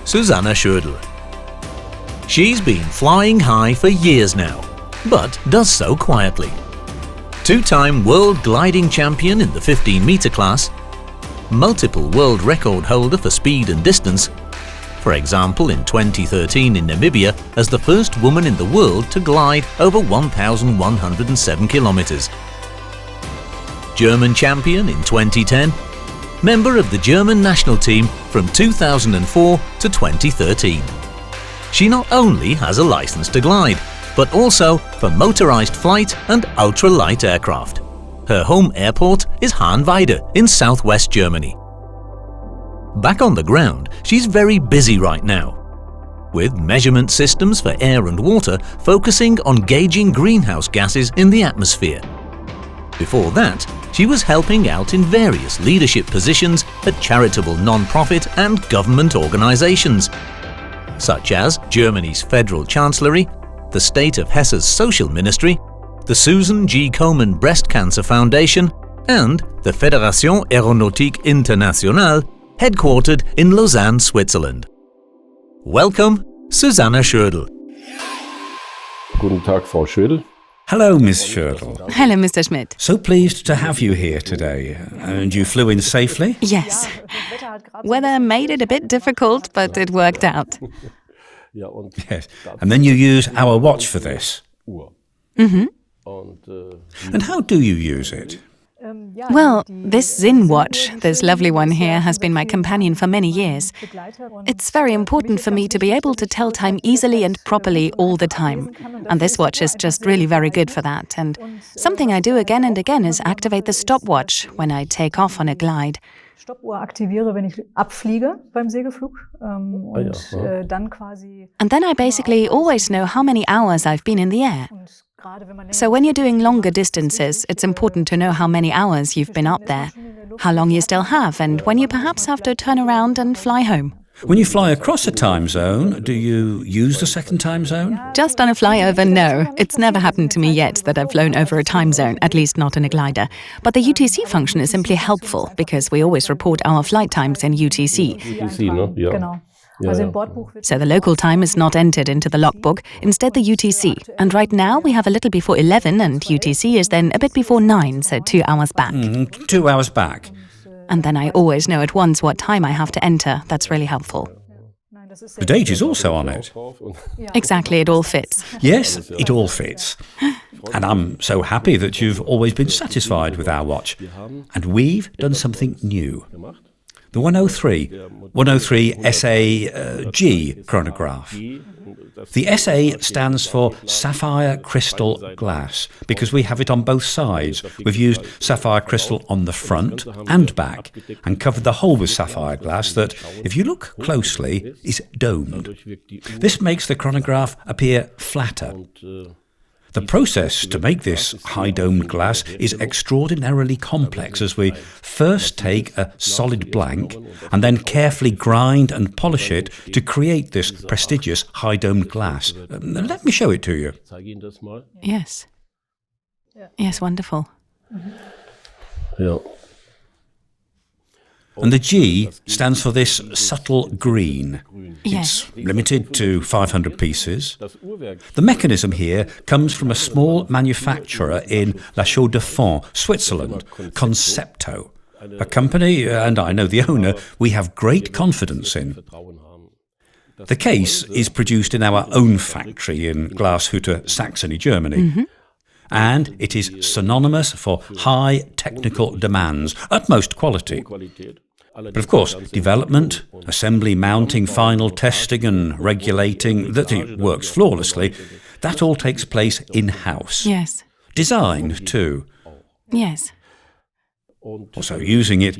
Susanne Schoedel. She's been flying high for years now, but does so quietly. Two-time world gliding champion in the 15-meter class, multiple world record holder for speed and distance, for example in 2013 in Namibia as the first woman in the world to glide over 1,107 kilometers. German champion in 2010, member of the German national team from 2004 to 2013. She not only has a license to glide, but also for motorized flight and ultralight aircraft. Her home airport is Hahnweide in southwest Germany. Back on the ground, she's very busy right now, with measurement systems for air and water focusing on gauging greenhouse gases in the atmosphere. Before that, she was helping out in various leadership positions at charitable non-profit and government organizations, such as Germany's Federal Chancellery, the State of Hesse's Social Ministry, the Susan G. Komen Breast Cancer Foundation, and the Fédération Aéronautique Internationale, headquartered in Lausanne, Switzerland. Welcome, Susanne Schoedel. Guten Tag, Frau Schoedel. Hello, Miss Schoedel. Hello, Mr. Schmidt. So pleased to have you here today. And you flew in safely? Yes. Weather made it a bit difficult, but it worked out. Yes. And then you use our watch for this? Mm-hmm. And how do you use it? Well, this Sinn watch, this lovely one here, has been my companion for many years. It's very important for me to be able to tell time easily and properly all the time. And this watch is just really very good for that. And something I do again and again is activate the stopwatch when I take off on a glide. And then I basically always know how many hours I've been in the air. So when you're doing longer distances, it's important to know how many hours you've been up there, how long you still have, and when you perhaps have to turn around and fly home. When you fly across a time zone, do you use the second time zone? Just on a flyover, no. It's never happened to me yet that I've flown over a time zone, at least not in a glider. But the UTC function is simply helpful, because we always report our flight times in UTC. So the local time is not entered into the logbook, instead the UTC. And right now we have a little before 11 and UTC is then a bit before 9, so 2 hours back. 2 hours back. And then I always know at once what time I have to enter. That's really helpful. The date is also on it. Exactly, it all fits. Yes, it all fits. And I'm so happy that you've always been satisfied with our watch. And we've done something new. The 103 SUG Chronograph. The SA stands for Sapphire Crystal Glass because we have it on both sides. We've used sapphire crystal on the front and back and covered the whole with sapphire glass that, if you look closely, is domed. This makes the chronograph appear flatter. The process to make this high-domed glass is extraordinarily complex as we first take a solid blank and then carefully grind and polish it to create this prestigious high-domed glass. Let me show it to you. Yes. Yes, wonderful. Yeah. And the G stands for this subtle green. Yes. It's limited to 500 pieces. The mechanism here comes from a small manufacturer in La Chaux-de-Fonds, Switzerland, Concepto, a company, and I know the owner, we have great confidence in. The case is produced in our own factory in Glashütte, Saxony, Germany. Mm-hmm. And it is synonymous for high technical demands, utmost quality. But of course, development, assembly, mounting, final testing and regulating, that it works flawlessly, that all takes place in-house. Yes. Design, too. Yes. Also using it,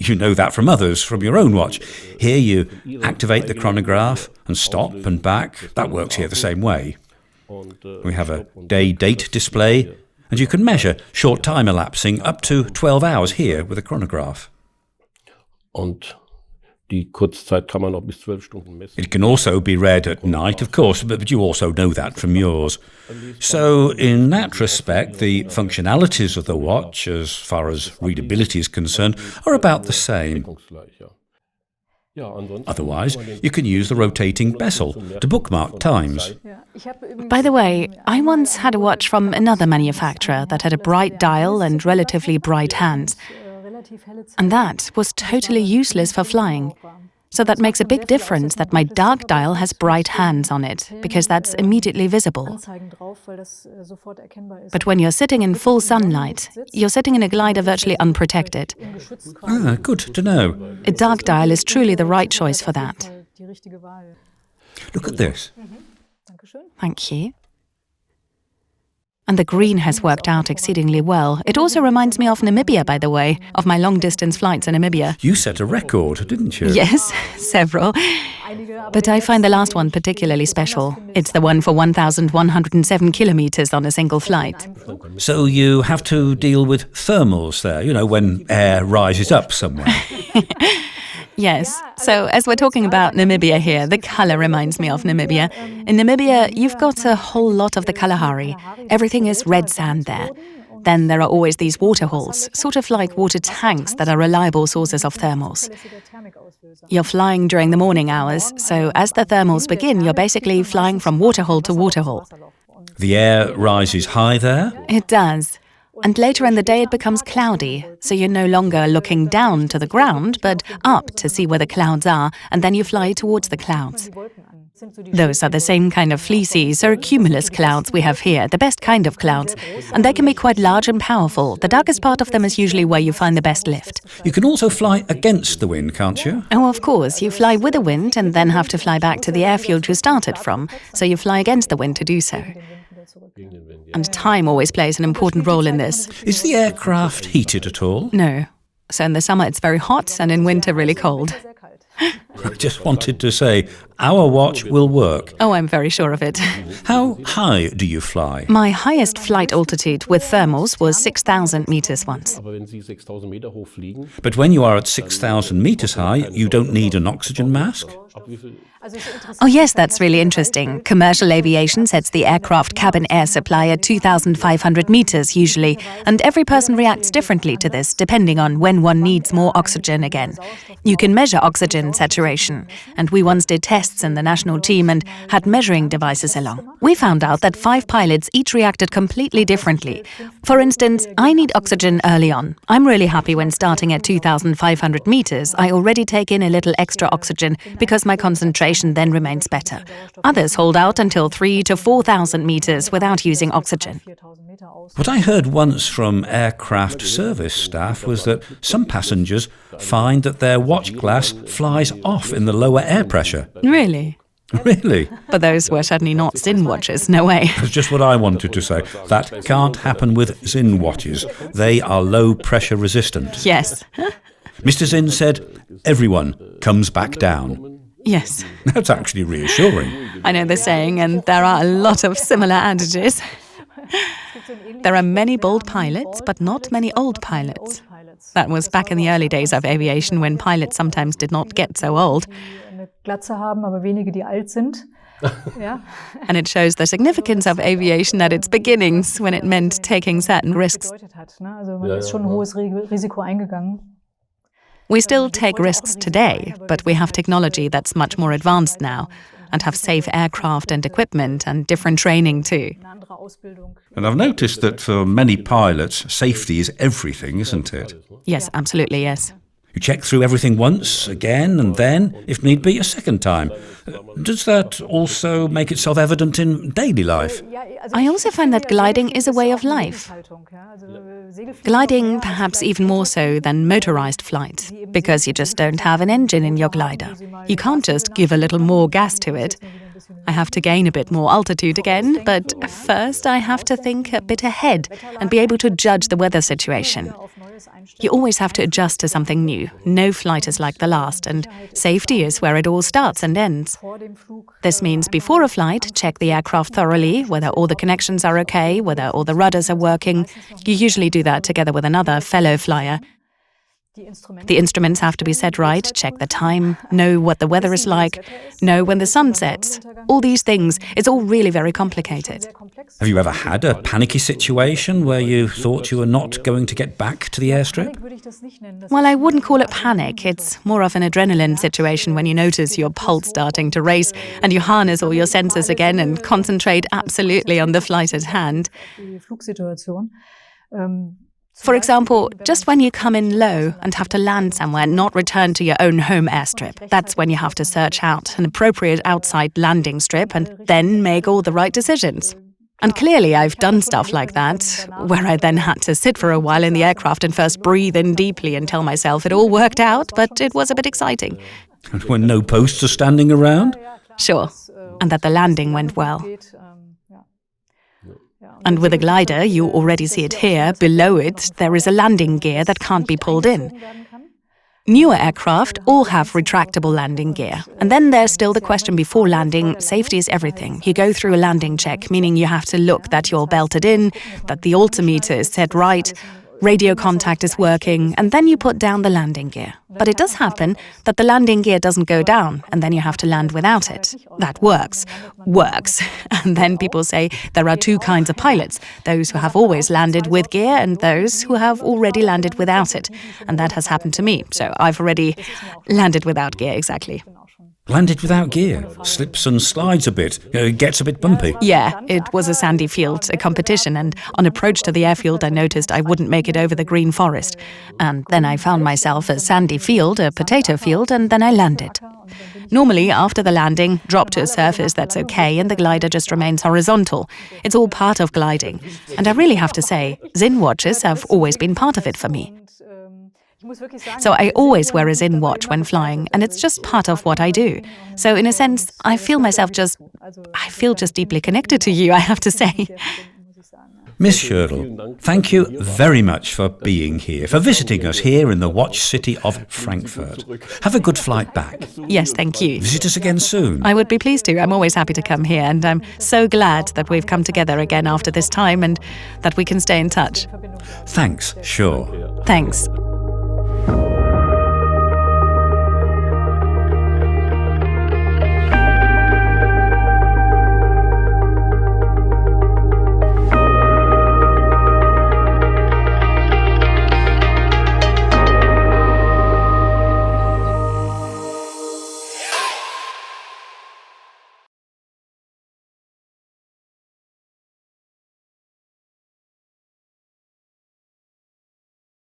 you know that from others, from your own watch. Here you activate the chronograph and stop and back. That works here the same way. We have a day-date display, and you can measure short time elapsing up to 12 hours here with a chronograph. Und Die Kurzzeit kann man auch bis 12 Stunden messen. It can also be read at night, of course, but you also know that from yours. So, in that respect, the functionalities of the watch, as far as readability is concerned, are about the same. Otherwise, you can use the rotating bezel to bookmark times. By the way, I once had a watch from another manufacturer that had a bright dial and relatively bright hands. And that was totally useless for flying. So that makes a big difference that my dark dial has bright hands on it, because that's immediately visible. But when you're sitting in full sunlight, you're sitting in a glider virtually unprotected. Ah, good to know. A dark dial is truly the right choice for that. Look at this. Thank you. And the green has worked out exceedingly well. It also reminds me of Namibia, by the way, of my long-distance flights in Namibia. You set a record, didn't you? Yes, several. But I find the last one particularly special. It's the one for 1,107 kilometers on a single flight. So you have to deal with thermals there, when air rises up somewhere. Yes. So as we're talking about Namibia here, the colour reminds me of Namibia. In Namibia, you've got a whole lot of the Kalahari. Everything is red sand there. Then there are always these water holes, sort of like water tanks that are reliable sources of thermals. You're flying during the morning hours, so as the thermals begin, you're basically flying from waterhole to waterhole. The air rises high there? It does. And later in the day it becomes cloudy, so you're no longer looking down to the ground, but up to see where the clouds are, and then you fly towards the clouds. Those are the same kind of fleecy, cirrocumulus clouds we have here, the best kind of clouds, and they can be quite large and powerful. The darkest part of them is usually where you find the best lift. You can also fly against the wind, can't you? Oh, of course. You fly with the wind and then have to fly back to the airfield you started from, so you fly against the wind to do so. And time always plays an important role in this. Is the aircraft heated at all? No. So in the summer it's very hot and in winter really cold. I just wanted to say, our watch will work. Oh, I'm very sure of it. How high do you fly? My highest flight altitude with thermals was 6,000 meters once. But when you are at 6,000 meters high, you don't need an oxygen mask? Oh yes, that's really interesting. Commercial aviation sets the aircraft cabin air supply at 2,500 meters usually, and every person reacts differently to this depending on when one needs more oxygen again. You can measure oxygen saturation, and we once did tests in the national team and had measuring devices along. We found out that 5 pilots each reacted completely differently. For instance, I need oxygen early on. I'm really happy when starting at 2,500 meters, I already take in a little extra oxygen because my concentration then remains better. Others hold out until 3,000 to 4,000 meters without using oxygen. What I heard once from aircraft service staff was that some passengers find that their watch glass flies off in the lower air pressure. Really? Really? But those were certainly not Sinn watches, no way. That's just what I wanted to say. That can't happen with Sinn watches. They are low pressure resistant. Yes. Mr. Sinn said, everyone comes back down. Yes. That's actually reassuring. I know the saying, and there are a lot of similar adages. There are many bold pilots, but not many old pilots. That was back in the early days of aviation when pilots sometimes did not get so old. And it shows the significance of aviation at its beginnings, when it meant taking certain risks. We still take risks today, but we have technology that's much more advanced now, and have safe aircraft and equipment and different training too. And I've noticed that for many pilots, safety is everything, isn't it? Yes, absolutely, yes. You check through everything once, again, and then, if need be, a second time. Does that also make itself evident in daily life? I also find that gliding is a way of life. Gliding perhaps even more so than motorized flight, because you just don't have an engine in your glider. You can't just give a little more gas to it. I have to gain a bit more altitude again, but first I have to think a bit ahead and be able to judge the weather situation. You always have to adjust to something new. No flight is like the last, and safety is where it all starts and ends. This means before a flight, check the aircraft thoroughly, whether all the connections are okay, whether all the rudders are working. You usually do that together with another fellow flyer. The instruments have to be set right, check the time, know what the weather is like, know when the sun sets. All these things, it's all really very complicated. Have you ever had a panicky situation where you thought you were not going to get back to the airstrip? Well, I wouldn't call it panic. It's more of an adrenaline situation when you notice your pulse starting to race and you harness all your senses again and concentrate absolutely on the flight at hand. For example, just when you come in low and have to land somewhere and not return to your own home airstrip, that's when you have to search out an appropriate outside landing strip and then make all the right decisions. And clearly I've done stuff like that, where I then had to sit for a while in the aircraft and first breathe in deeply and tell myself it all worked out, but it was a bit exciting. And when no posts are standing around? Sure, and that the landing went well. And with a glider, you already see it here, below it there is a landing gear that can't be pulled in. Newer aircraft all have retractable landing gear. And then there's still the question before landing, safety is everything. You go through a landing check, meaning you have to look that you're belted in, that the altimeter is set right, radio contact is working, and then you put down the landing gear. But it does happen that the landing gear doesn't go down, and then you have to land without it. That works. And then people say there are two kinds of pilots, those who have always landed with gear and those who have already landed without it. And that has happened to me, so I've already landed without gear, exactly. Landed without gear, slips and slides a bit, it gets a bit bumpy. Yeah, it was a sandy field, a competition, and on approach to the airfield I noticed I wouldn't make it over the green forest. And then I found myself a sandy field, a potato field, and then I landed. Normally, after the landing, drop to a surface that's okay and the glider just remains horizontal. It's all part of gliding. And I really have to say, Sinn watches have always been part of it for me. So I always wear a Sinn watch when flying, and it's just part of what I do. So in a sense, I feel just deeply connected to you, I have to say. Miss Schoedel, thank you very much for being here, for visiting us here in the watch city of Frankfurt. Have a good flight back. Yes, thank you. Visit us again soon. I would be pleased to. I'm always happy to come here, and I'm so glad that we've come together again after this time and that we can stay in touch. Thanks, sure. Thanks.